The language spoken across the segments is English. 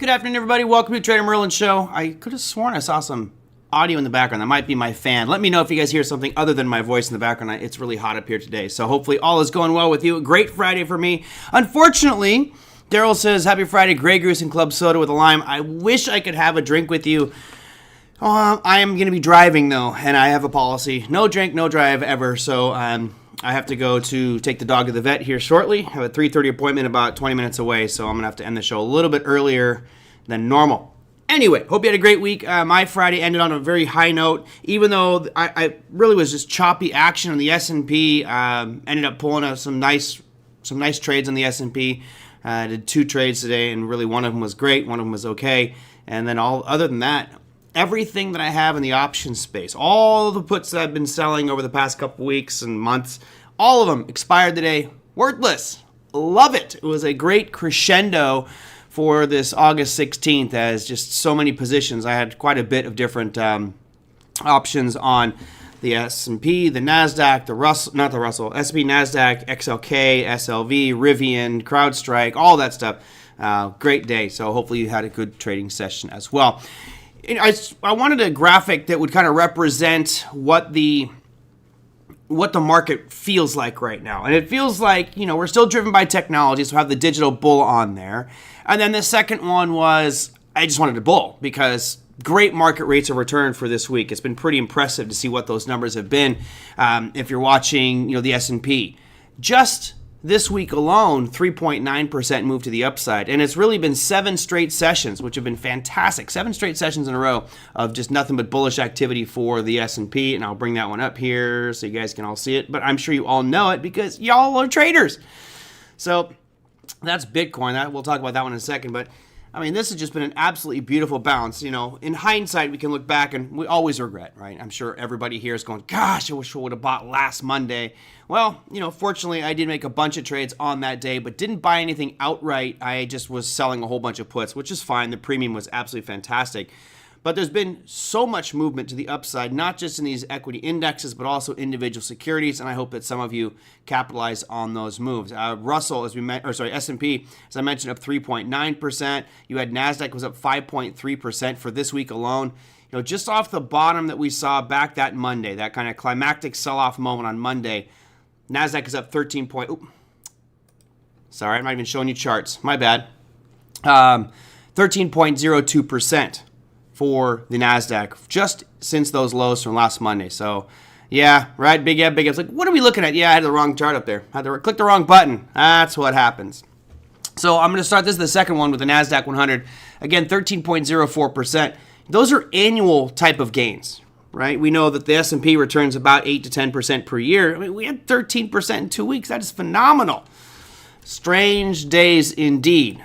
Good afternoon, everybody. Welcome to TraderMerlin Show. I could have sworn I saw some audio in the background. That might be my fan. Let me know if you guys hear something other than my voice in the background. It's really hot up here today, so hopefully all is going well with you. Great Friday for me. Unfortunately, Daryl says, happy Friday, Grey Goose and Club Soda with a lime. I wish I could have a drink with you. I am going to be driving, though, and I have a policy. No drink, no drive ever, so I have to go to take the dog to the vet here shortly. I have a 3:30 appointment about 20 minutes away, so I'm going to have to end the show a little bit earlier than normal. Anyway, hope you had a great week. My Friday ended on a very high note, even though I really was just choppy action on the S&P. Ended up pulling out some nice trades on the S&P. I did 2 trades today, and really one of them was great, one of them was okay. And then other than that, everything that I have in the options space, all the puts that I've been selling over the past couple weeks and months, all of them expired today. Worthless. Love it. It was a great crescendo for this August 16th, as just so many positions. I had quite a bit of different options on the S&P, the NASDAQ, S&P, NASDAQ, XLK, SLV, Rivian, Crowdstrike, all that stuff. Great day. So hopefully you had a good trading session as well. I wanted a graphic that would kind of represent what the market feels like right now. And it feels like, we're still driven by technology, so I have the digital bull on there. And then the second one was, I just wanted to bull because great market rates of return for this week. It's been pretty impressive to see what those numbers have been. If you're watching, the S&P, just this week alone, 3.9% move to the upside. And it's really been 7 straight sessions, which have been fantastic. 7 straight sessions in a row of just nothing but bullish activity for the S&P. And I'll bring that one up here so you guys can all see it. But I'm sure you all know it because y'all are traders. So that's Bitcoin. We'll talk about that one in a second. But this has just been an absolutely beautiful bounce. In hindsight, we can look back and we always regret, right? I'm sure everybody here is going, gosh, I wish I would have bought last Monday. Well, fortunately, I did make a bunch of trades on that day, but didn't buy anything outright. I just was selling a whole bunch of puts, which is fine. The premium was absolutely fantastic. But there's been so much movement to the upside, not just in these equity indexes, but also individual securities. And I hope that some of you capitalize on those moves. S&P, as I mentioned, up 3.9%. You had NASDAQ was up 5.3% for this week alone. Just off the bottom that we saw back that Monday, that kind of climactic sell-off moment on Monday, NASDAQ is up 13 Sorry, I'm not even showing you charts. My bad. 13.02%. For the NASDAQ just since those lows from last Monday. So, yeah, right, big up. It's like, what are we looking at? Yeah, I had the wrong chart up there. I had to click the wrong button. That's what happens. So I'm going to start this is the second one with the NASDAQ 100. Again, 13.04%. Those are annual type of gains, right? We know that the S&P returns about 8 to 10% per year. We had 13% in 2 weeks. That is phenomenal. Strange days indeed.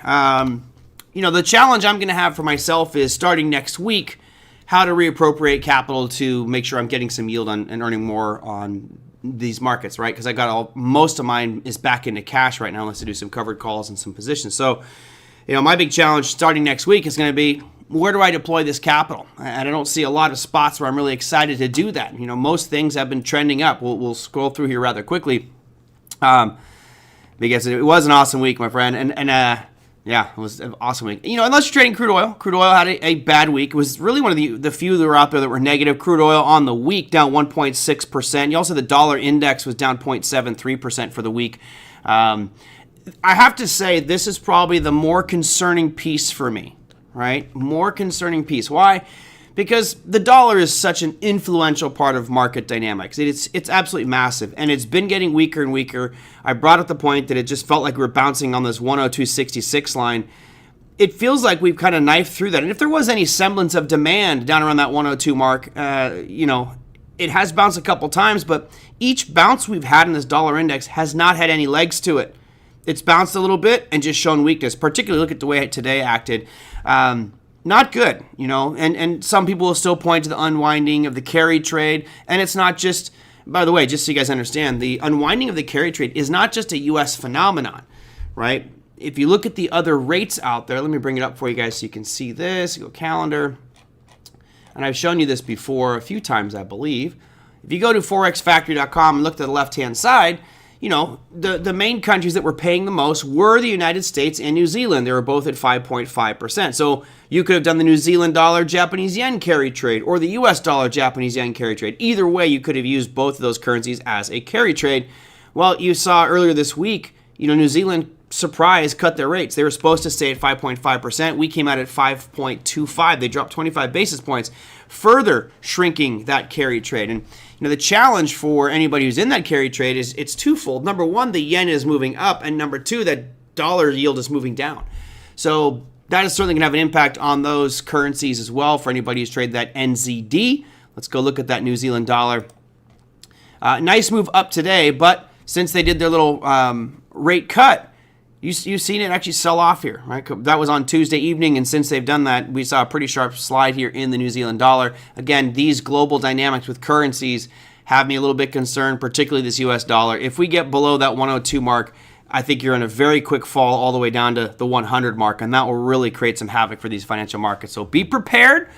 The challenge I'm going to have for myself is starting next week, how to reappropriate capital to make sure I'm getting some yield on and earning more on these markets, right? Because I got most of mine is back into cash right now, unless I do some covered calls and some positions. So, my big challenge starting next week is going to be, where do I deploy this capital? And I don't see a lot of spots where I'm really excited to do that. Most things have been trending up. We'll scroll through here rather quickly, because it was an awesome week, my friend, yeah, it was an awesome week. Unless you're trading crude oil. Crude oil had a bad week. It was really one of the few that were out there that were negative. Crude oil on the week down 1.6%. You also, the dollar index was down 0.73% for the week. I have to say, this is probably the more concerning piece for me, right? More concerning piece. Why? Because the dollar is such an influential part of market dynamics. It's absolutely massive, and it's been getting weaker and weaker. I brought up the point that it just felt like we were bouncing on this 102.66 line. It feels like we've kind of knifed through that. And if there was any semblance of demand down around that 102 mark, it has bounced a couple times, but each bounce we've had in this dollar index has not had any legs to it. It's bounced a little bit and just shown weakness, particularly look at the way it today acted. Not good, and some people will still point to the unwinding of the carry trade. And it's not just, by the way, just so you guys understand, the unwinding of the carry trade is not just a U.S. phenomenon, right? If you look at the other rates out there, let me bring it up for you guys so you can see this. You go calendar. And I've shown you this before a few times, I believe. If you go to forexfactory.com and look to the left-hand side, the main countries that were paying the most were the United States and New Zealand. They were both at 5.5%. So you could have done the New Zealand dollar Japanese yen carry trade or the US dollar Japanese yen carry trade. Either way, you could have used both of those currencies as a carry trade. Well, you saw earlier this week, New Zealand surprise cut their rates. They were supposed to stay at 5.5%. We came out at 5.25. They dropped 25 basis points, further shrinking that carry trade. And the challenge for anybody who's in that carry trade is it's twofold. Number one, the yen is moving up, and number two, that dollar yield is moving down. So that is certainly going to have an impact on those currencies as well for anybody who's traded that NZD. Let's go look at that New Zealand dollar. Nice move up today, but since they did their little rate cut, you've seen it actually sell off here, right? That was on Tuesday evening, and since they've done that, we saw a pretty sharp slide here in the New Zealand dollar. Again, these global dynamics with currencies have me a little bit concerned, particularly this US dollar. If we get below that 102 mark, I think you're in a very quick fall all the way down to the 100 mark, and that will really create some havoc for these financial markets. So be prepared.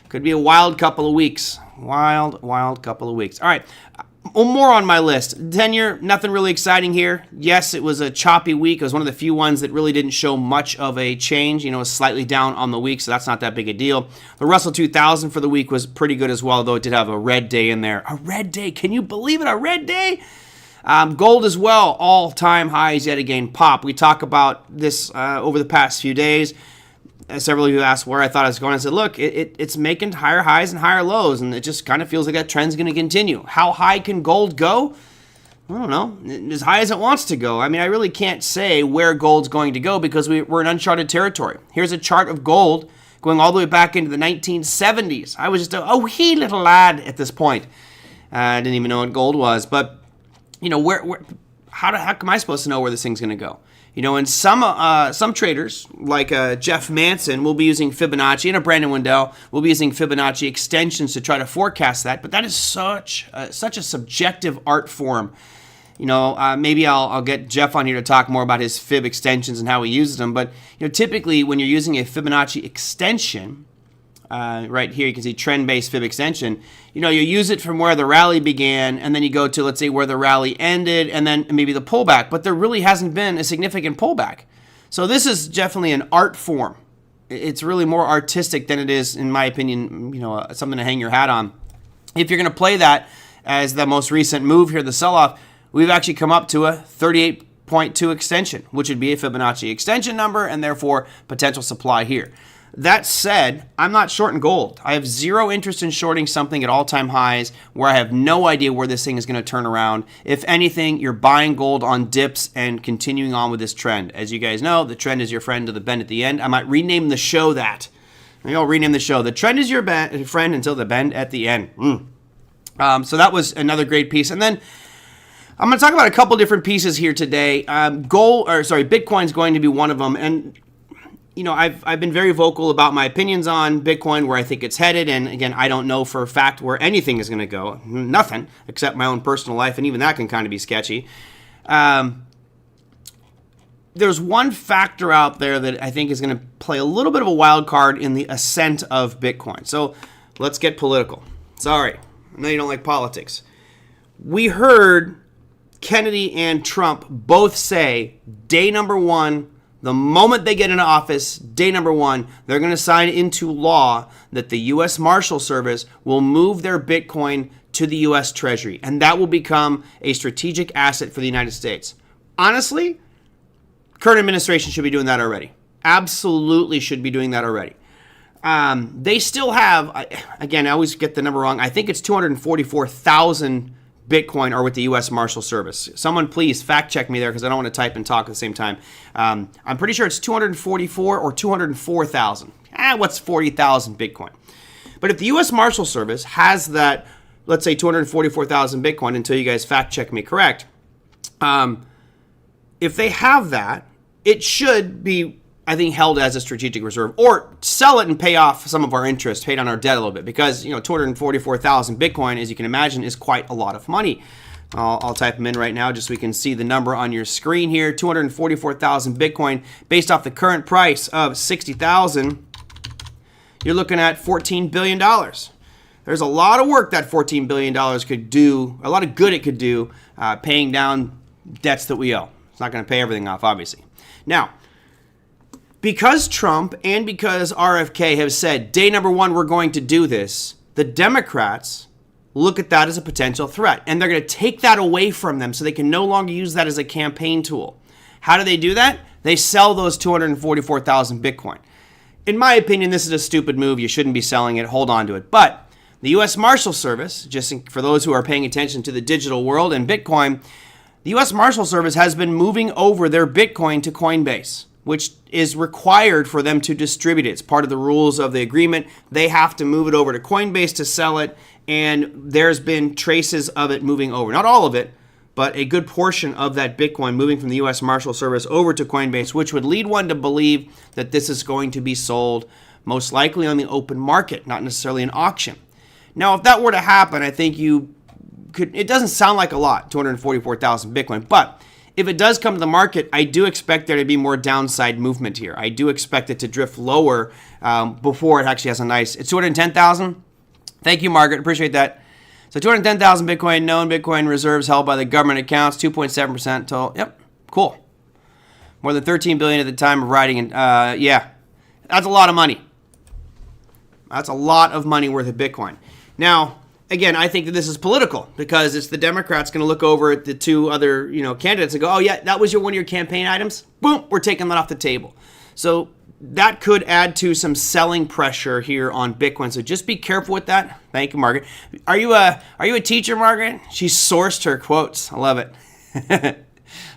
Could be a wild couple of weeks. Wild couple of weeks. All right. More on my list. 10-year, nothing really exciting here. Yes, it was a choppy week. It was one of the few ones that really didn't show much of a change. It was slightly down on the week, so that's not that big a deal. The Russell 2000 for the week was pretty good as well, though it did have a red day in there. A red day. Can you believe it? A red day? Gold as well. All-time highs yet again pop. We talk about this over the past few days. Several of you asked where I thought I was going. I said, look, it's making higher highs and higher lows, and it just kind of feels like that trend's going to continue. How high can gold go? I don't know. As high as it wants to go. I mean, I really can't say where gold's going to go because we're in uncharted territory. Here's a chart of gold going all the way back into the 1970s. I was just a wee little lad at this point. I didn't even know what gold was. But, how am I supposed to know where this thing's going to go? And some traders, like Jeff Manson, will be using Fibonacci, and Brandon Wendell will be using Fibonacci extensions to try to forecast that. But that is such a subjective art form. Maybe I'll get Jeff on here to talk more about his Fib extensions and how he uses them. But typically when you're using a Fibonacci extension, right here you can see trend-based Fib extension. You use it from where the rally began, and then you go to, let's say, where the rally ended, and then maybe the pullback. But there really hasn't been a significant pullback. So this is definitely an art form. It's really more artistic than it is, in my opinion, something to hang your hat on. If you're going to play that as the most recent move here, the sell-off, we've actually come up to a 38.2 extension, which would be a Fibonacci extension number, and therefore potential supply here. That said, I'm not shorting gold. I have zero interest in shorting something at all-time highs where I have no idea where this thing is going to turn around. If anything, you're buying gold on dips and continuing on with this trend. As you guys know, the trend is your friend to the bend at the end. I might rename the show that. Maybe I'll rename the show. The trend is your friend until the bend at the end. So that was another great piece. And then I'm going to talk about a couple different pieces here today. Bitcoin's going to be one of them. And I've been very vocal about my opinions on Bitcoin, where I think it's headed. And again, I don't know for a fact where anything is going to go. Nothing, except my own personal life. And even that can kind of be sketchy. There's one factor out there that I think is going to play a little bit of a wild card in the ascent of Bitcoin. So let's get political. Sorry, I know you don't like politics. We heard Kennedy and Trump both say day number one, the moment they get into office, day number one, they're going to sign into law that the U.S. Marshal Service will move their Bitcoin to the U.S. Treasury, and that will become a strategic asset for the United States. Honestly, current administration should be doing that already. Absolutely should be doing that already. They still have, again, I always get the number wrong. I think it's 244,000 Bitcoin are with the U.S. Marshal Service. Someone please fact check me there because I don't want to type and talk at the same time. I'm pretty sure it's 244 or 204,000. What's 40,000 Bitcoin? But if the U.S. Marshal Service has that, let's say 244,000 Bitcoin, until you guys fact check me correct, if they have that, it should be, I think, held as a strategic reserve, or sell it and pay off some of our interest, pay down our debt a little bit, because 244,000 Bitcoin, as you can imagine, is quite a lot of money. I'll type them in right now just so we can see the number on your screen here. 244,000 Bitcoin, based off the current price of 60,000, you're looking at $14 billion. There's a lot of work that $14 billion could do, a lot of good it could do, paying down debts that we owe. It's not going to pay everything off, obviously. Now, because Trump and because RFK have said, day number one, we're going to do this, the Democrats look at that as a potential threat. And they're going to take that away from them so they can no longer use that as a campaign tool. How do they do that? They sell those 244,000 Bitcoin. In my opinion, this is a stupid move. You shouldn't be selling it. Hold on to it. But the U.S. Marshal Service, just for those who are paying attention to the digital world and Bitcoin, the U.S. Marshal Service has been moving over their Bitcoin to Coinbase, which is required for them to distribute it. It's part of the rules of the agreement. They have to move it over to Coinbase to sell it, and there's been traces of it moving over. Not all of it, but a good portion of that Bitcoin moving from the U.S. Marshal Service over to Coinbase, which would lead one to believe that this is going to be sold most likely on the open market, not necessarily an auction. Now, if that were to happen, I think it doesn't sound like a lot, 244,000 Bitcoin, but if it does come to the market, I do expect there to be more downside movement here. I do expect it to drift lower before it actually has a nice, it's 210,000. Thank you, Margaret. Appreciate that. So 210,000 Bitcoin, known Bitcoin reserves held by the government accounts, 2.7% total. Yep, cool. More than 13 billion at the time of writing. And yeah, that's a lot of money. That's a lot of money worth of Bitcoin. Now, again, I think that this is political because it's the Democrats going to look over at the two other, candidates and go, oh yeah, that was one of your campaign items. Boom, we're taking that off the table. So that could add to some selling pressure here on Bitcoin. So just be careful with that. Thank you, Margaret. Are you a teacher, Margaret? She sourced her quotes. I love it.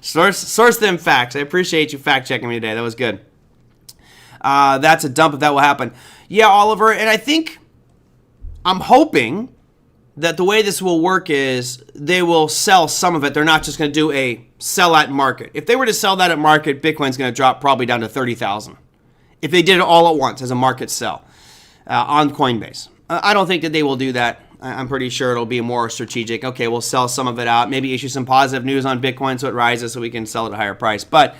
source them facts. I appreciate you fact checking me today. That was good. That's a dump if that will happen. Yeah, Oliver. And I think I'm hoping that the way this will work is they will sell some of it. They're not just going to do a sell at market. If they were to sell that at market, Bitcoin's going to drop probably down to 30,000. If they did it all at once as a market sell on Coinbase. I don't think that they will do that. I'm pretty sure it'll be more strategic. Okay, we'll sell some of it out. Maybe issue some positive news on Bitcoin so it rises so we can sell it at a higher price. But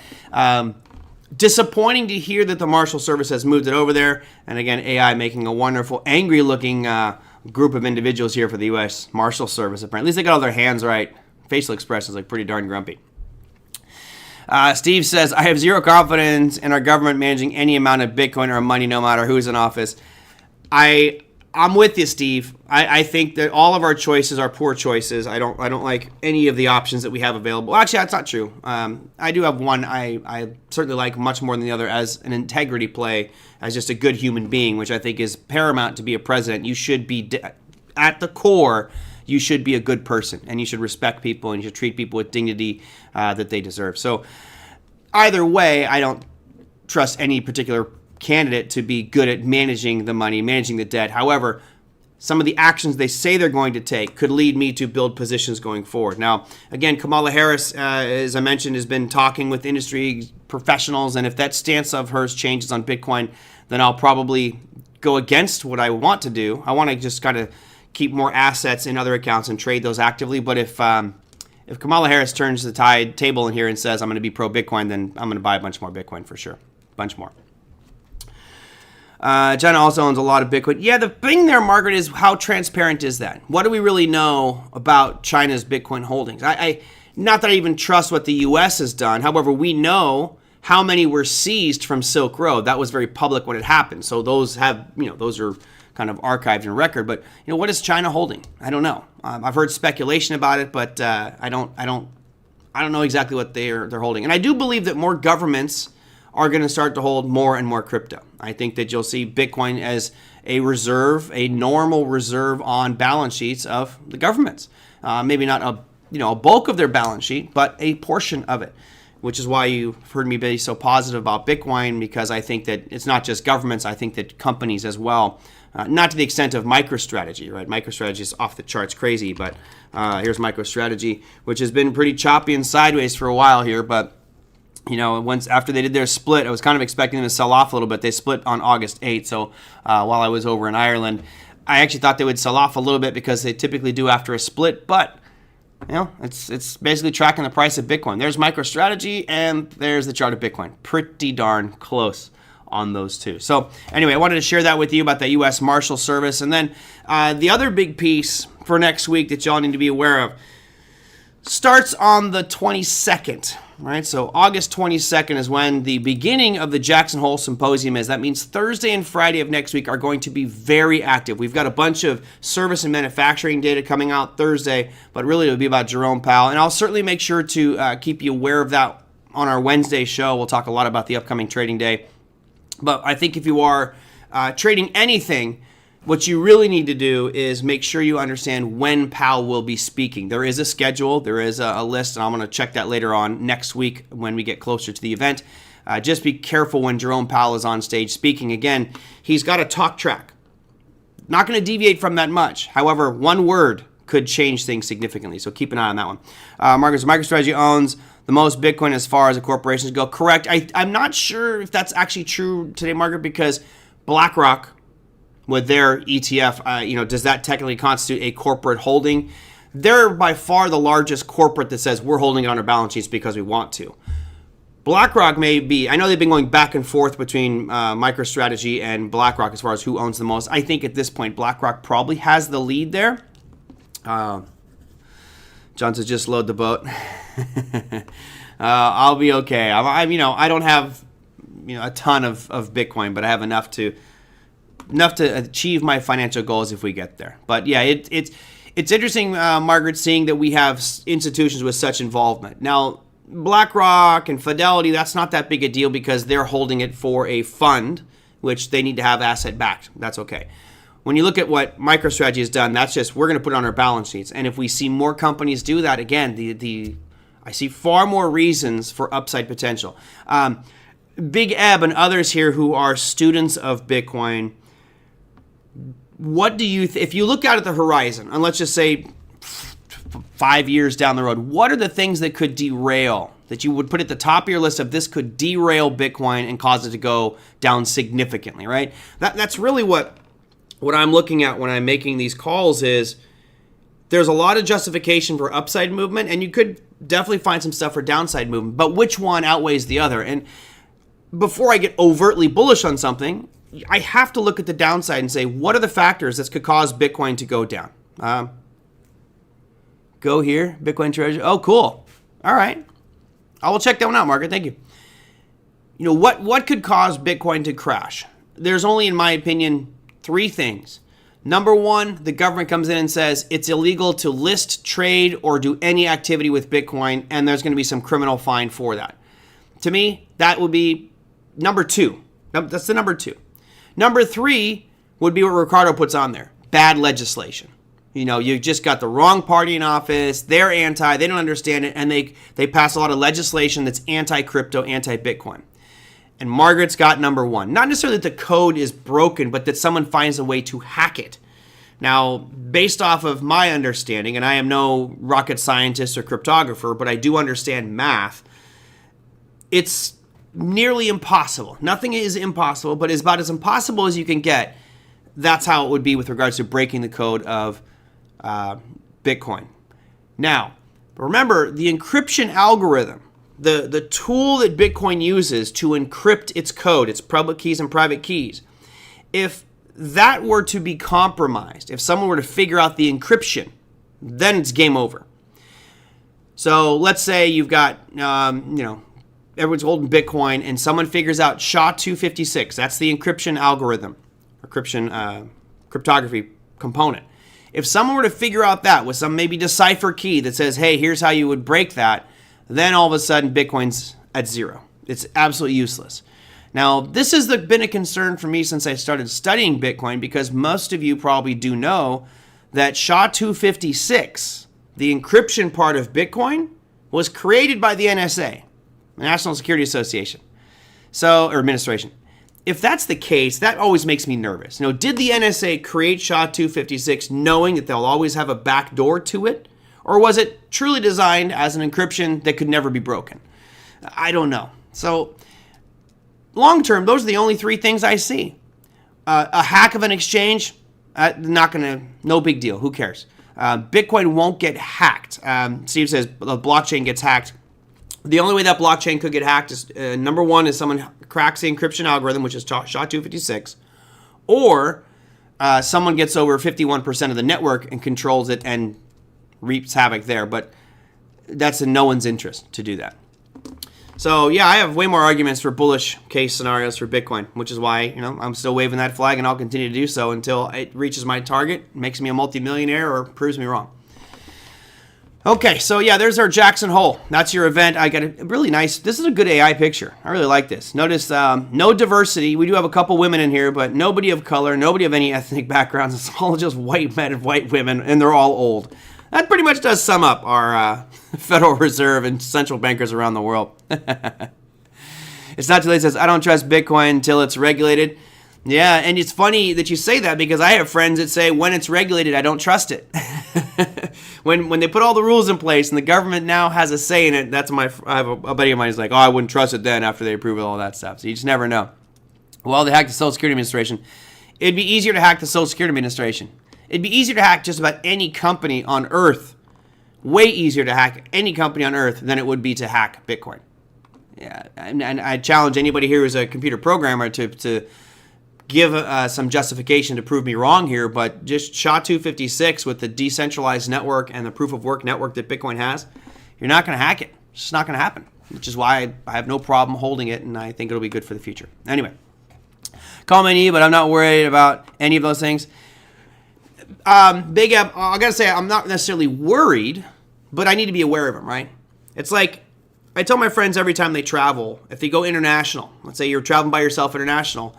disappointing to hear that the Marshal Service has moved it over there. And again, AI making a wonderful, angry-looking group of individuals here for the U.S. Marshal Service. Apparently, at least they got all their hands right. Facial expressions look pretty darn grumpy. Steve says, I have zero confidence in our government managing any amount of Bitcoin or money, no matter who's in office. I'm with you, Steve. I think that all of our choices are poor choices. I don't like any of the options that we have available. Actually, that's not true. I do have one I certainly like much more than the other as an integrity play, as just a good human being, which I think is paramount to be a president. You should be, at the core, you should be a good person, and you should respect people, and you should treat people with dignity that they deserve. So either way, I don't trust any particular candidate to be good at managing the money, managing the debt. However, some of the actions they say they're going to take could lead me to build positions going forward. Now, again, Kamala Harris, as I mentioned, has been talking with industry professionals, and if that stance of hers changes on Bitcoin, then I'll probably go against what I want to do. I want to just kind of keep more assets in other accounts and trade those actively. But if Kamala Harris turns the table in here and says I'm going to be pro-Bitcoin, then I'm going to buy a bunch more Bitcoin for sure. A bunch more. China also owns a lot of Bitcoin. Yeah, the thing there, Margaret, is how transparent is that? What do we really know about China's Bitcoin holdings? Not that I even trust what the U.S. has done. However, we know how many were seized from Silk Road. That was very public when it happened. So those those are kind of archived in record. But what is China holding? I don't know. I've heard speculation about it, but I don't know exactly what they're holding. And I do believe that more governments are going to start to hold more and more crypto. I think that you'll see Bitcoin as a reserve, a normal reserve on balance sheets of the governments. Maybe not a bulk of their balance sheet, but a portion of it, which is why you've heard me be so positive about Bitcoin, because I think that it's not just governments. I think that companies as well, not to the extent of MicroStrategy, right? MicroStrategy is off the charts crazy, but here's MicroStrategy, which has been pretty choppy and sideways for a while here, but once after they did their split, I was kind of expecting them to sell off a little bit. They split on August 8th, so while I was over in Ireland, I actually thought they would sell off a little bit because they typically do after a split, but it's basically tracking the price of Bitcoin. There's MicroStrategy, and there's the chart of Bitcoin. Pretty darn close on those two. So anyway, I wanted to share that with you about the U.S. Marshal Service, and then the other big piece for next week that y'all need to be aware of. starts on the 22nd, right? So August 22nd is when the beginning of the Jackson Hole Symposium is. That means Thursday and Friday of next week are going to be very active. We've got a bunch of service and manufacturing data coming out Thursday, but really it'll be about Jerome Powell. And I'll certainly make sure to keep you aware of that on our Wednesday show. We'll talk a lot about the upcoming trading day. But I think if you are trading anything, what you really need to do is make sure you understand when Powell will be speaking. There is a schedule, there is a list, and I'm going to check that later on next week when we get closer to the event. Just be careful when Jerome Powell is on stage speaking. Again, he's got a talk track. Not going to deviate from that much. However, one word could change things significantly, so keep an eye on that one. Marcus, MicroStrategy owns the most Bitcoin as far as the corporations go. Correct. I'm not sure if that's actually true today, Margaret, because BlackRock, with their ETF, does that technically constitute a corporate holding? They're by far the largest corporate that says we're holding it on our balance sheets because we want to. BlackRock may be, I know they've been going back and forth between MicroStrategy and BlackRock as far as who owns the most. I think at this point, BlackRock probably has the lead there. John says, just load the boat. I'll be okay. I don't have a ton of Bitcoin, but I have enough to achieve my financial goals if we get there. But yeah, it's interesting, Margaret, seeing that we have institutions with such involvement. Now, BlackRock and Fidelity, that's not that big a deal because they're holding it for a fund, which they need to have asset backed. That's okay. When you look at what MicroStrategy has done, that's just, we're going to put it on our balance sheets. And if we see more companies do that, again, I see far more reasons for upside potential. Big Eb and others here who are students of Bitcoin, what do you, if you look out at the horizon, and let's just say 5 years down the road, what are the things that could derail, that you would put at the top of your list of this could derail Bitcoin and cause it to go down significantly, right? That's really what I'm looking at when I'm making these calls is there's a lot of justification for upside movement, and you could definitely find some stuff for downside movement, but which one outweighs the other? And before I get overtly bullish on something, I have to look at the downside and say, what are the factors that could cause Bitcoin to go down? Go here, Bitcoin Treasury. Oh, cool. All right. I will check that one out, Margaret. Thank you. What could cause Bitcoin to crash? There's only, in my opinion, 3 things. Number one, the government comes in and says it's illegal to list, trade, or do any activity with Bitcoin, and there's going to be some criminal fine for that. To me, that would be number 2. That's the number 2. Number 3 would be what Ricardo puts on there. Bad legislation. You just got the wrong party in office. They're anti. They don't understand it. And they pass a lot of legislation that's anti-crypto, anti-Bitcoin. And Margaret's got number 1. Not necessarily that the code is broken, but that someone finds a way to hack it. Now, based off of my understanding, and I am no rocket scientist or cryptographer, but I do understand math, it's nearly impossible. Nothing is impossible, but it's about as impossible as you can get. That's how it would be with regards to breaking the code of Bitcoin. Now, remember, the encryption algorithm, the tool that Bitcoin uses to encrypt its code, its public keys and private keys, if that were to be compromised, if someone were to figure out the encryption, then it's game over. So let's say you've got, everyone's holding Bitcoin and someone figures out SHA-256. That's the encryption algorithm, cryptography component. If someone were to figure out that with some maybe decipher key that says, hey, here's how you would break that, then all of a sudden Bitcoin's at 0. It's absolutely useless. Now, this has been a concern for me since I started studying Bitcoin because most of you probably do know that SHA-256, the encryption part of Bitcoin, was created by the NSA, the National Security Association, or administration. If that's the case, that always makes me nervous. Did the NSA create SHA-256 knowing that they'll always have a back door to it? Or was it truly designed as an encryption that could never be broken? I don't know. So, long term, those are the only 3 things I see. A hack of an exchange, no big deal. Who cares? Bitcoin won't get hacked. Steve says the blockchain gets hacked. The only way that blockchain could get hacked is, number 1, is someone cracks the encryption algorithm, which is SHA-256, or someone gets over 51% of the network and controls it and reaps havoc there. But that's in no one's interest to do that. So yeah, I have way more arguments for bullish case scenarios for Bitcoin, which is why I'm still waving that flag, and I'll continue to do so until it reaches my target, makes me a multimillionaire, or proves me wrong. Okay, so yeah, there's our Jackson Hole. That's your event. I got a really nice, this is a good AI picture. I really like this. Notice no diversity. We do have a couple women in here, but nobody of color, nobody of any ethnic backgrounds. It's all just white men and white women, and they're all old. That pretty much does sum up our Federal Reserve and central bankers around the world. It's not too late. It says, I don't trust Bitcoin until it's regulated. Yeah, and it's funny that you say that, because I have friends that say when it's regulated, I don't trust it. when they put all the rules in place and the government now has a say in it, I have a buddy of mine who's like, oh, I wouldn't trust it then after they approve all that stuff. So you just never know. Well, they hacked the Social Security Administration. It'd be easier to hack the Social Security Administration. It'd be easier to hack just about any company on Earth. Way easier to hack any company on Earth than it would be to hack Bitcoin. Yeah, and I challenge anybody here who's a computer programmer to give some justification to prove me wrong here, but just SHA-256 with the decentralized network and the proof of work network that Bitcoin has, you're not going to hack it. It's just not going to happen, which is why I have no problem holding it, and I think it'll be good for the future. Anyway, call me E, but I'm not worried about any of those things. Big App, I gotta say, I'm not necessarily worried, but I need to be aware of them, right? It's like, I tell my friends every time they travel, if they go international, let's say you're traveling by yourself international,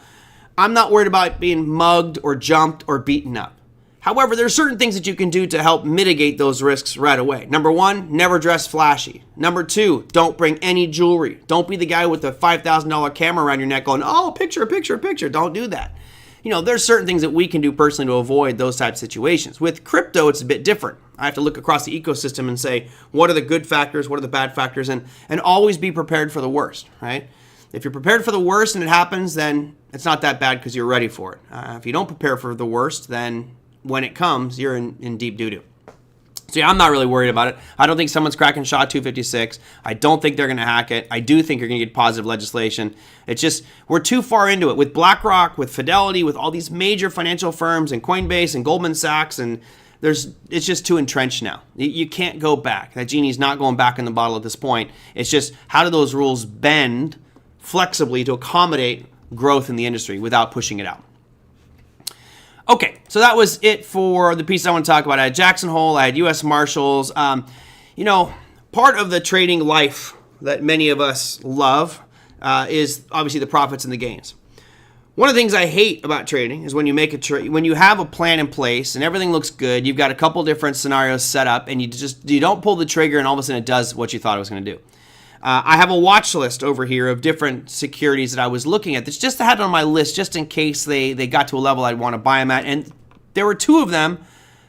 I'm not worried about being mugged or jumped or beaten up. However, there are certain things that you can do to help mitigate those risks right away. Number one, never dress flashy. Number two, don't bring any jewelry. Don't be the guy with the $5,000 camera around your neck going, oh, picture. Don't do that. There's certain things that we can do personally to avoid those types of situations. With crypto, it's a bit different. I have to look across the ecosystem and say, what are the good factors, what are the bad factors, and always be prepared for the worst, right? If you're prepared for the worst and it happens, then it's not that bad because you're ready for it. If you don't prepare for the worst, then when it comes, you're in deep doo-doo. So yeah, I'm not really worried about it. I don't think someone's cracking SHA-256. I don't think they're going to hack it. I do think you're going to get positive legislation. It's just, we're too far into it. With BlackRock, with Fidelity, with all these major financial firms and Coinbase and Goldman Sachs, and it's just too entrenched now. You can't go back. That genie's not going back in the bottle at this point. It's just, how do those rules bend flexibly to accommodate growth in the industry without pushing it out? Okay, so that was it for the piece I want to talk about. I had Jackson Hole, I had U.S. Marshals. Part of the trading life that many of us love is obviously the profits and the gains. One of the things I hate about trading is when you make a trade, when you have a plan in place and everything looks good, you've got a couple different scenarios set up, and you don't pull the trigger, and all of a sudden it does what you thought it was going to do. I have a watch list over here of different securities that I was looking at. That's just I had on my list just in case they got to a level I'd want to buy them at. And there were two of them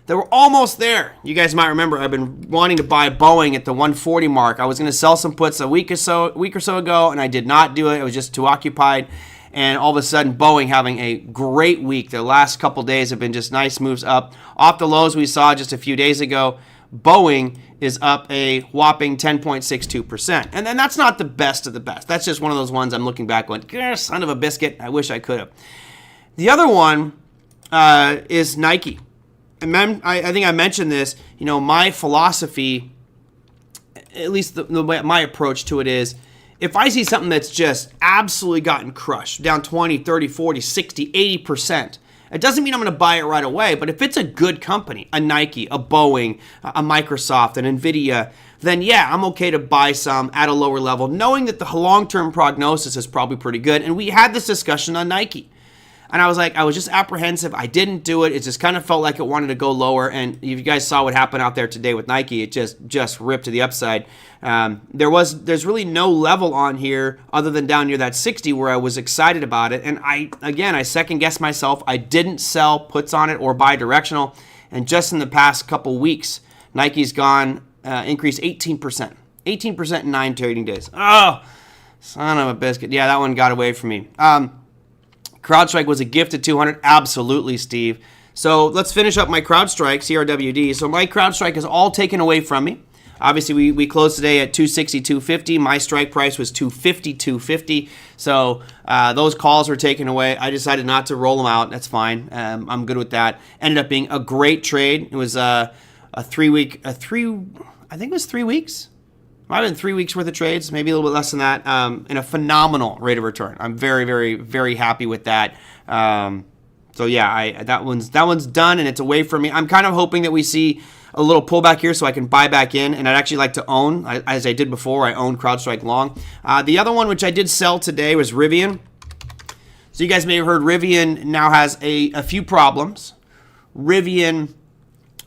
that were almost there. You guys might remember I've been wanting to buy Boeing at the 140 mark. I was going to sell some puts a week or so ago, and I did not do it. I was just too occupied. And all of a sudden, Boeing having a great week. The last couple days have been just nice moves up. Off the lows we saw just a few days ago, Boeing is up a whopping 10.62%. And then that's not the best of the best. That's just one of those ones I'm looking back going, son of a biscuit, I wish I could have. The other one is Nike. And I think I mentioned this. My philosophy, at least the way my approach to it is, if I see something that's just absolutely gotten crushed, down 20, 30, 40, 60, 80%, it doesn't mean I'm going to buy it right away, but if it's a good company, a Nike, a Boeing, a Microsoft, an NVIDIA, then yeah, I'm okay to buy some at a lower level, knowing that the long-term prognosis is probably pretty good. And we had this discussion on Nike. And I was just apprehensive. I didn't do it. It just kind of felt like it wanted to go lower. And if you guys saw what happened out there today with Nike, it just ripped to the upside. There's really no level on here other than down near that 60 where I was excited about it. And I second guessed myself. I didn't sell puts on it or buy directional. And just in the past couple weeks, Nike's gone increased 18%. 18% in 9 trading days. Oh, son of a biscuit. Yeah, that one got away from me. Crowdstrike was a gift at 200. Absolutely, Steve. So let's finish up my Crowdstrike, CRWD. So my Crowdstrike is all taken away from me. Obviously, we closed today at 260.250. My strike price was 250.250. So those calls were taken away. I decided not to roll them out. That's fine. I'm good with that. Ended up being a great trade. It was a 3-week, I think it was 3 weeks. Might have been 3 weeks worth of trades, maybe a little bit less than that, and a phenomenal rate of return. I'm very, very, very happy with that. So yeah, that one's done, and it's away from me. I'm kind of hoping that we see a little pullback here so I can buy back in, and I'd actually like to own, as I did before, I owned Crowdstrike long. The other one, which I did sell today, was Rivian. So you guys may have heard Rivian now has a few problems. Rivian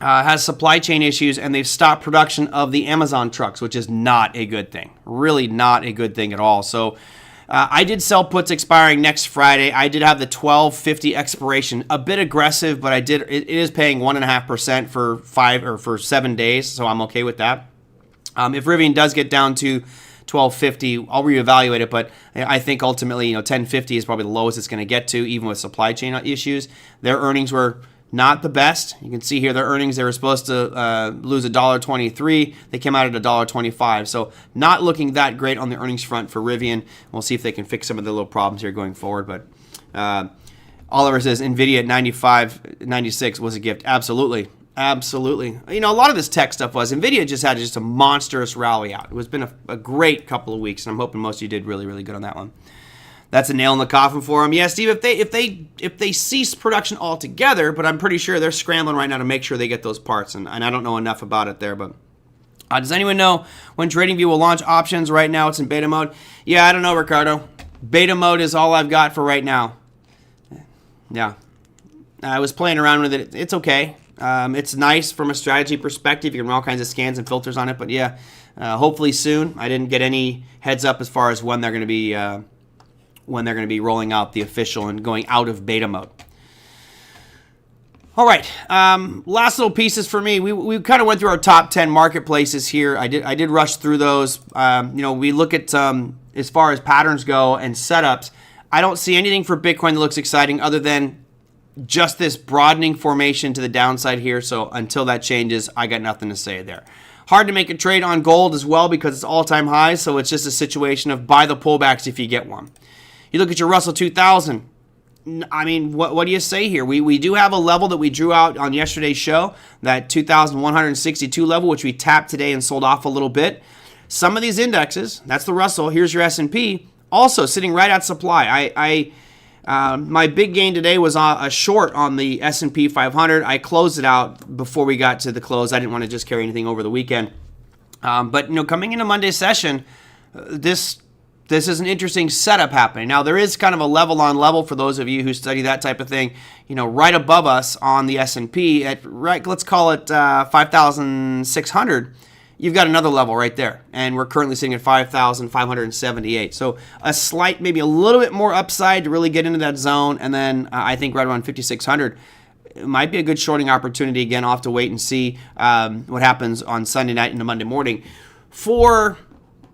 has supply chain issues, and they've stopped production of the Amazon trucks, which is not a good thing. Really not a good thing at all. So I did sell puts expiring next Friday. I did have the 12.50 expiration, a bit aggressive, but it is paying 1.5% for 7 days, so I'm okay with that. If Rivian does get down to 12.50, I'll reevaluate it, but I think ultimately, 10.50 is probably the lowest it's going to get to, even with supply chain issues. Their earnings were not the best. You can see here their earnings, they were supposed to lose $1.23. They came out at $1.25. So not looking that great on the earnings front for Rivian. We'll see if they can fix some of the little problems here going forward. But Oliver says NVIDIA at 95.96 was a gift. Absolutely. Absolutely. A lot of this tech stuff was. NVIDIA just had a monstrous rally out. It's been a great couple of weeks, and I'm hoping most of you did really, really good on that one. That's a nail in the coffin for them. Yeah, Steve, if they cease production altogether, but I'm pretty sure they're scrambling right now to make sure they get those parts, and I don't know enough about it there, but does anyone know when TradingView will launch options? Right now it's in beta mode. Yeah, I don't know, Ricardo. Beta mode is all I've got for right now. Yeah. I was playing around with it. It's okay. It's nice from a strategy perspective. You can run all kinds of scans and filters on it, but yeah, hopefully soon. I didn't get any heads up as far as when they're going to be rolling out the official and going out of beta mode. All right, last little pieces for me. We kind of went through our top 10 marketplaces here. I did rush through those. We look at as far as patterns go and setups. I don't see anything for Bitcoin that looks exciting other than just this broadening formation to the downside here. So until that changes, I got nothing to say there. Hard to make a trade on gold as well because it's all-time highs. So it's just a situation of buy the pullbacks if you get one. You look at your Russell 2000. I mean, what do you say here? We do have a level that we drew out on yesterday's show, that 2,162 level, which we tapped today and sold off a little bit. Some of these indexes, that's the Russell, here's your S&P, also sitting right at supply. My big gain today was a short on the S&P 500. I closed it out before we got to the close. I didn't want to just carry anything over the weekend. But coming into Monday's session, this is an interesting setup happening. Now, there is kind of a level on level for those of you who study that type of thing. Right above us on the S&P at let's call it 5,600. You've got another level right there, and we're currently sitting at 5,578. So a slight, maybe a little bit more upside to really get into that zone, and then I think right around 5,600 it might be a good shorting opportunity. Again, I'll have to wait and see what happens on Sunday night into Monday morning. For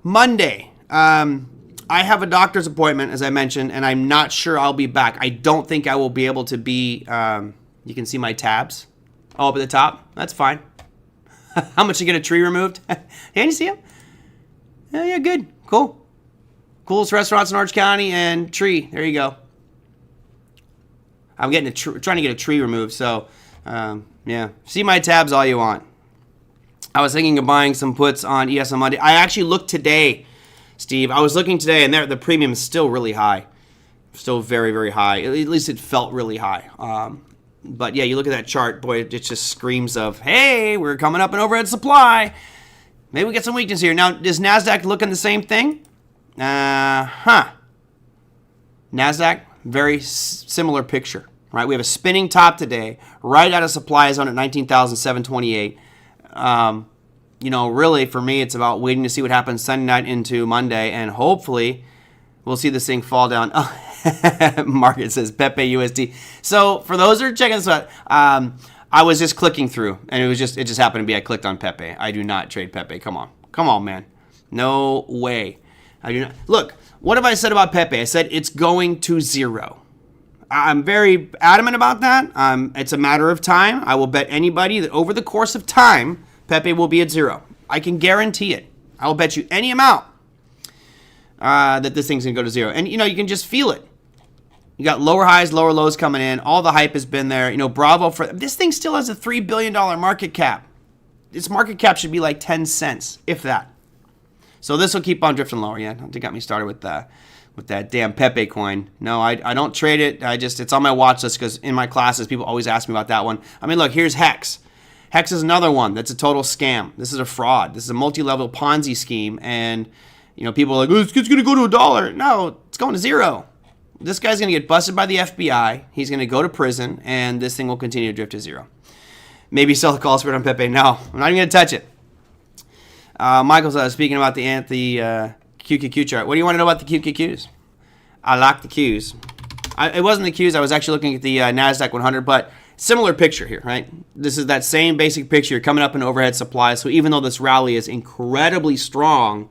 Monday, I have a doctor's appointment, as I mentioned, and I'm not sure I'll be back. I don't think I will be able to be, you can see my tabs up at the top. That's fine. How much you get a tree removed? Can you see them? Yeah, good. Cool. Coolest restaurants in Orange County and tree. There you go. I'm getting trying to get a tree removed, so yeah. See my tabs all you want. I was thinking of buying some puts on ES on Monday. I actually looked today, Steve. I was looking today, and the premium is still really high. Still very, very high. At least it felt really high. But yeah, you look at that chart, boy, it just screams of, hey, we're coming up and overhead supply. Maybe we get some weakness here. Now, does NASDAQ looking the same thing? NASDAQ, very similar picture, right? We have a spinning top today, right out of supply zone at 19,728. Really for me, it's about waiting to see what happens Sunday night into Monday, and hopefully we'll see this thing fall down. Oh, Market says Pepe USD. So for those who are checking this out, I was just clicking through, and it just happened to be I clicked on Pepe. I do not trade Pepe. Come on, man. No way. I do not. Look, what have I said about Pepe? I said it's going to zero. I'm very adamant about that. It's a matter of time. I will bet anybody that over the course of time, Pepe will be at zero. I can guarantee it. I will bet you any amount that this thing's going to go to zero. And, you can just feel it. You got lower highs, lower lows coming in. All the hype has been there. Bravo for this thing still has a $3 billion market cap. its market cap should be like 10 cents, if that. So this will keep on drifting lower. Yeah, don't get me started with that damn Pepe coin. No, I don't trade it. It's on my watch list because in my classes, people always ask me about that one. I mean, look, here's Hex. Hex is another one that's a total scam. This is a fraud. This is a multi-level Ponzi scheme. And, people are like, oh, it's going to go to $1. No, it's going to zero. This guy's going to get busted by the FBI. He's going to go to prison, and this thing will continue to drift to zero. Maybe sell the call spread on Pepe. No, I'm not even going to touch it. Michael's speaking about the QQQ chart. What do you want to know about the QQQs? I like the Qs. It wasn't the Qs. I was actually looking at the NASDAQ 100, but similar picture here, right? This is that same basic picture. You're coming up in overhead supply. So even though this rally is incredibly strong,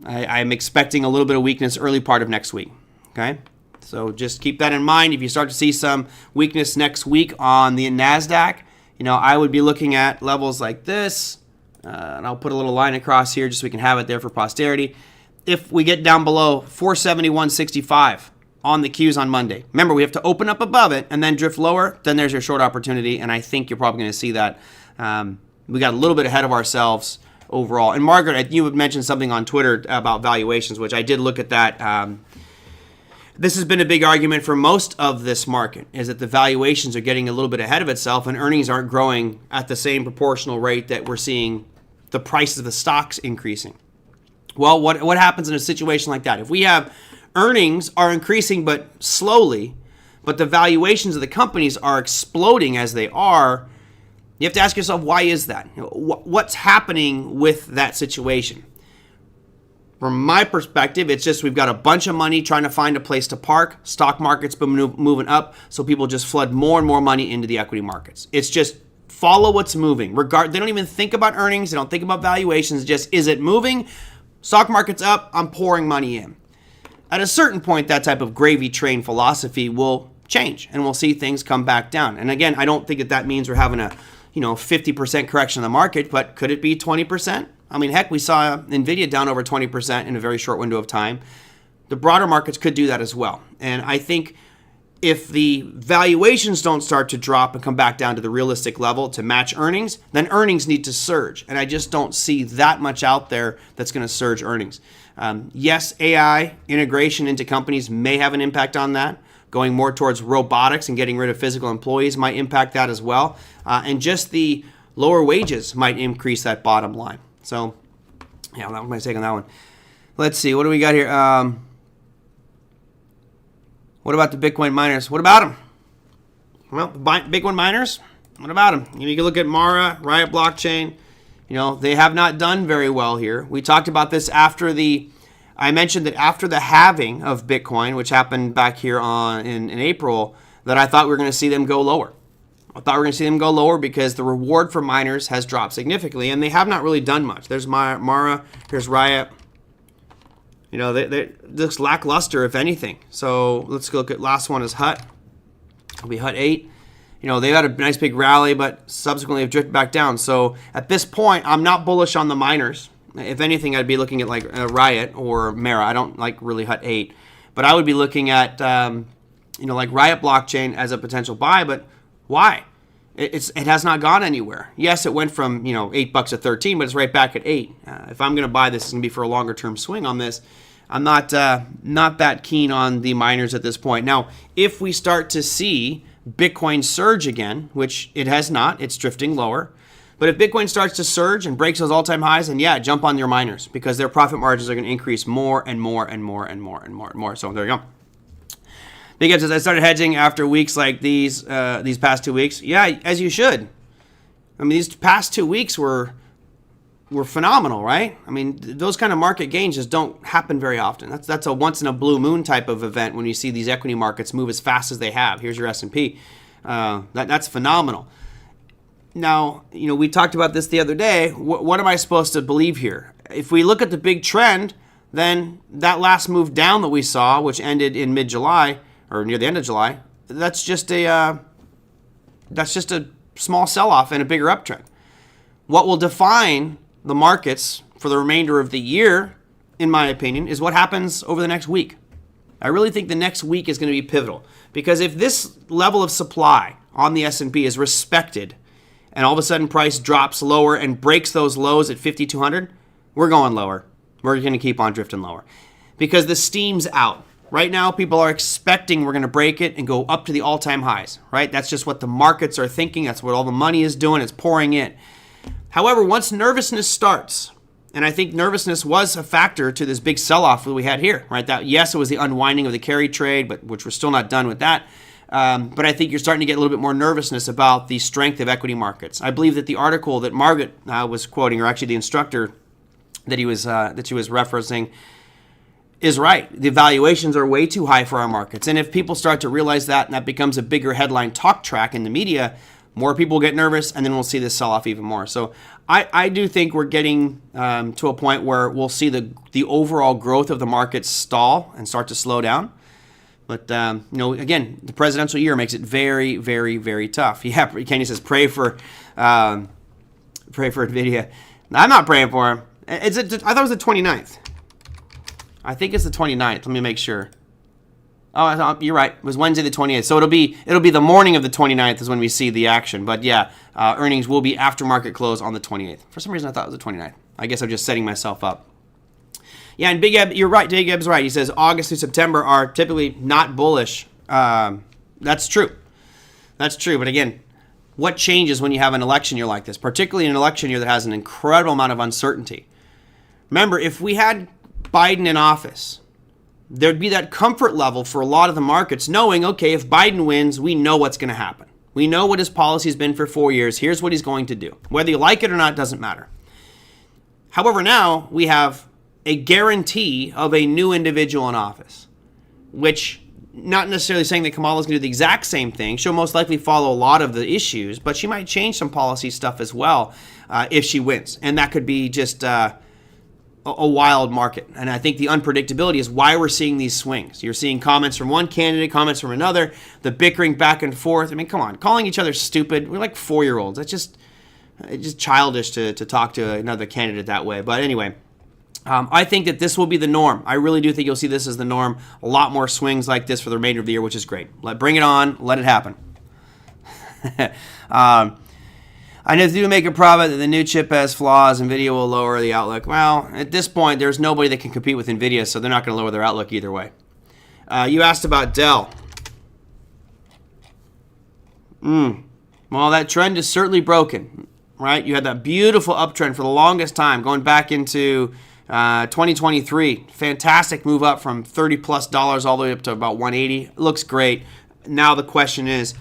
I'm expecting a little bit of weakness early part of next week. Okay, so just keep that in mind. If you start to see some weakness next week on the NASDAQ, I would be looking at levels like this. And I'll put a little line across here just so we can have it there for posterity. If we get down below 471.65 on the Qs on Monday, remember we have to open up above it and then drift lower, then there's your short opportunity, and I think you're probably going to see that. We got a little bit ahead of ourselves overall. And Margaret, you had mentioned something on Twitter about valuations, which I did look at that. This has been a big argument for most of this market, is that the valuations are getting a little bit ahead of itself and earnings aren't growing at the same proportional rate that we're seeing the prices of the stocks increasing. Well, what happens in a situation like that? If we have earnings are increasing but slowly, but the valuations of the companies are exploding as they are, you have to ask yourself, why is that? What's happening with that situation? From my perspective, it's just we've got a bunch of money trying to find a place to park. Stock market's been moving up, so people just flood more and more money into the equity markets. It's just follow what's moving. They don't even think about earnings. They don't think about valuations. Just, is it moving? Stock market's up. I'm pouring money in. At a certain point, that type of gravy train philosophy will change, and we'll see things come back down. And again, I don't think that means we're having a 50% correction in the market, but could it be 20%? I mean, heck, we saw NVIDIA down over 20% in a very short window of time. The broader markets could do that as well. And I think if the valuations don't start to drop and come back down to the realistic level to match earnings, then earnings need to surge. And I just don't see that much out there that's going to surge earnings. Yes, AI integration into companies may have an impact on that. Going more towards robotics and getting rid of physical employees might impact that as well. And just the lower wages might increase that bottom line. So, yeah, that was my take on that one. Let's see. What do we got here? What about the Bitcoin miners? What about them? Well, the Bitcoin miners, what about them? You can look at Mara, Riot Blockchain. They have not done very well here. We talked about this I mentioned that after the halving of Bitcoin, which happened back here in April, that I thought we were going to see them go lower. I thought we were going to see them go lower because the reward for miners has dropped significantly, and they have not really done much. There's Mara, here's Riot. They looks lackluster, if anything. So let's look at last one is Hut. It'll be Hut 8. They had a nice big rally, but subsequently have drifted back down. So at this point, I'm not bullish on the miners. If anything, I'd be looking at like Riot or Mara. I don't like really Hut 8. But I would be looking at, like Riot Blockchain as a potential buy, but why? It has not gone anywhere. Yes, it went from $8 to 13, but it's right back at 8. If I'm going to buy this, it's going to be for a longer term swing on this. I'm not that keen on the miners at this point. Now, if we start to see Bitcoin surge again, which it has not, it's drifting lower. But if Bitcoin starts to surge and breaks those all-time highs, then yeah, jump on your miners because their profit margins are going to increase more and more and more and more and more and more. So there you go. Because as I started hedging after weeks like these past 2 weeks, yeah, as you should. I mean, these past 2 weeks were phenomenal, right? I mean, those kind of market gains just don't happen very often. That's a once in a blue moon type of event when you see these equity markets move as fast as they have. Here's your S&P. That's phenomenal. Now, we talked about this the other day. What am I supposed to believe here? If we look at the big trend, then that last move down that we saw, which ended in mid-July, or near the end of July, that's just a small sell-off and a bigger uptrend. What will define the markets for the remainder of the year, in my opinion, is what happens over the next week. I really think the next week is going to be pivotal because if this level of supply on the S&P is respected and all of a sudden price drops lower and breaks those lows at 5,200, we're going lower. We're going to keep on drifting lower because the steam's out. Right now, people are expecting we're going to break it and go up to the all-time highs, right? That's just what the markets are thinking. That's what all the money is doing. It's pouring in. However, once nervousness starts, and I think nervousness was a factor to this big sell-off that we had here, right? That, yes, it was the unwinding of the carry trade, but which we're still not done with that. But I think you're starting to get a little bit more nervousness about the strength of equity markets. I believe that the article that Margaret was quoting, or actually the instructor that she was referencing, is right. The valuations are way too high for our markets. And if people start to realize that, and that becomes a bigger headline talk track in the media, more people get nervous, and then we'll see this sell off even more. So I do think we're getting to a point where we'll see the overall growth of the market stall and start to slow down. But, again, the presidential year makes it very, very, very tough. Yeah, Kenny says, pray for NVIDIA. I'm not praying for him. I thought it was the 29th. I think it's the 29th. Let me make sure. Oh, you're right. It was Wednesday the 28th. So it'll be the morning of the 29th is when we see the action. But yeah, earnings will be after market close on the 28th. For some reason, I thought it was the 29th. I guess I'm just setting myself up. Yeah, and Big Eb, you're right. Big Eb's right. He says August through September are typically not bullish. That's true. That's true. But again, what changes when you have an election year like this, particularly an election year that has an incredible amount of uncertainty? Remember, if we had Biden in office, there'd be that comfort level for a lot of the markets knowing, okay, if Biden wins, we know what's going to happen. We know what his policy has been for 4 years. Here's what he's going to do. Whether you like it or not doesn't matter. However, now we have a guarantee of a new individual in office, which not necessarily saying that Kamala's going to do the exact same thing. She'll most likely follow a lot of the issues, but she might change some policy stuff as well if she wins. And that could be just a wild market. And I think the unpredictability is why we're seeing these swings. You're seeing comments from one candidate, comments from another, the bickering back and forth. I mean, come on, calling each other stupid. We're like 4-year-olds. It's just childish to talk to another candidate that way. But anyway, I think that this will be the norm. I really do think you'll see this as the norm. A lot more swings like this for the remainder of the year, which is great. Bring it on. Let it happen. I know to make a profit that the new chip has flaws, NVIDIA will lower the outlook. Well, at this point, there's nobody that can compete with NVIDIA, so they're not going to lower their outlook either way. You asked about Dell. Well, that trend is certainly broken, right? You had that beautiful uptrend for the longest time, going back into 2023. Fantastic move up from $30+ all the way up to about $180. Looks great. Now the question is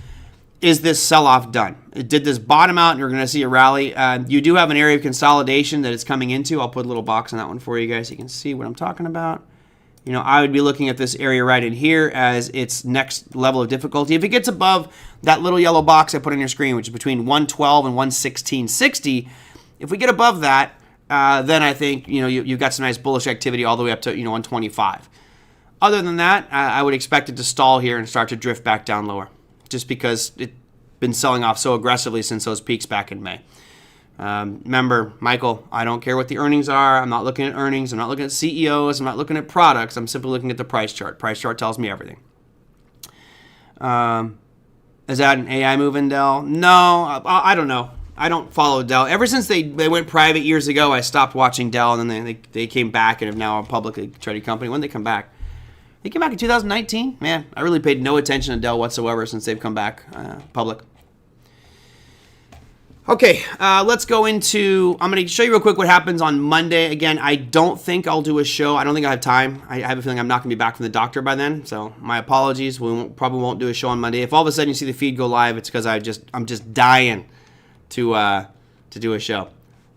this sell-off done? Did this bottom out and you're going to see a rally? You do have an area of consolidation that it's coming into. I'll put a little box on that one for you guys so you can see what I'm talking about. I would be looking at this area right in here as its next level of difficulty. If it gets above that little yellow box I put on your screen, which is between 112 and 116.60, if we get above that, then I think you've got some nice bullish activity all the way up to 125. Other than that, I would expect it to stall here and start to drift back down lower, just because it's been selling off so aggressively since those peaks back in May. Remember, Michael, I don't care what the earnings are. I'm not looking at earnings. I'm not looking at CEOs. I'm not looking at products. I'm simply looking at the price chart. Price chart tells me everything. Is that an AI move in Dell? No, I don't know. I don't follow Dell. Ever since they went private years ago, I stopped watching Dell, and then they came back and have now a publicly traded company. When did they come back? They came back in 2019. Man, I really paid no attention to Dell whatsoever since they've come back public. Okay, let's go into, I'm going to show you real quick what happens on Monday. Again, I don't think I'll do a show. I don't think I have time. I have a feeling I'm not going to be back from the doctor by then, so my apologies. We probably won't do a show on Monday. If all of a sudden you see the feed go live, it's because I'm just dying to do a show.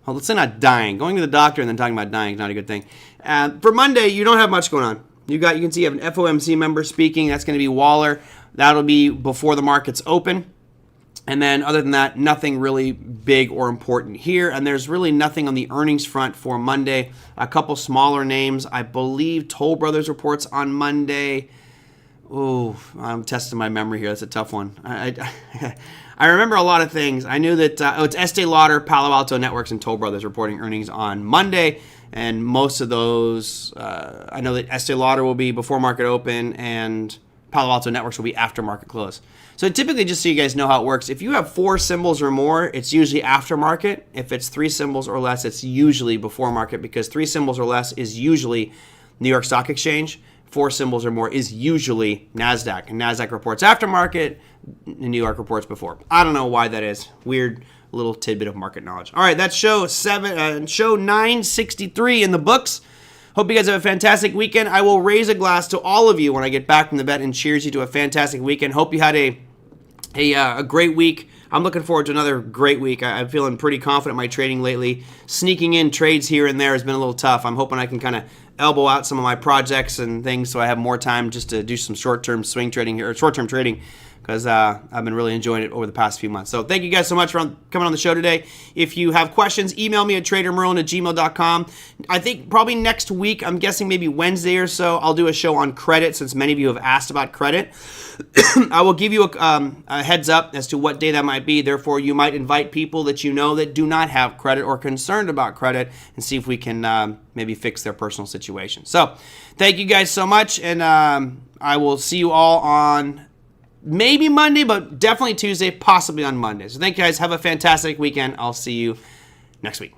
Well, let's say not dying. Going to the doctor and then talking about dying is not a good thing. For Monday, you don't have much going on. You can see you have an FOMC member speaking. That's going to be Waller. That'll be before the markets open. And then other than that, nothing really big or important here. And there's really nothing on the earnings front for Monday. A couple smaller names. I believe Toll Brothers reports on Monday. Oh, I'm testing my memory here. That's a tough one. I remember a lot of things. I knew that it's Estee Lauder, Palo Alto Networks, and Toll Brothers reporting earnings on Monday. And most of those, I know that Estee Lauder will be before market open, and Palo Alto Networks will be after market close. So typically, just so you guys know how it works, if you have 4 symbols or more, it's usually after market. If it's 3 symbols or less, it's usually before market, because 3 symbols or less is usually New York Stock Exchange. 4 symbols or more is usually NASDAQ. And NASDAQ reports after market, New York reports before. I don't know why that is. Weird little tidbit of market knowledge. All right, that's show 963 in the books. Hope you guys have a fantastic weekend. I will raise a glass to all of you when I get back from the bet and cheers you to a fantastic weekend. Hope you had a great week. I'm looking forward to another great week. I'm feeling pretty confident in my trading lately. Sneaking in trades here and there has been a little tough. I'm hoping I can kind of elbow out some of my projects and things so I have more time just to do some short-term swing trading here, or short-term trading, because I've been really enjoying it over the past few months. So thank you guys so much for coming on the show today. If you have questions, email me at TraderMerlin@gmail.com. I think probably next week, I'm guessing maybe Wednesday or so, I'll do a show on credit, since many of you have asked about credit. I will give you a heads up as to what day that might be. Therefore, you might invite people that you know that do not have credit or concerned about credit, and see if we can maybe fix their personal situation. So thank you guys so much, and I will see you all on maybe Monday, but definitely Tuesday, possibly on Monday. So thank you guys. Have a fantastic weekend. I'll see you next week.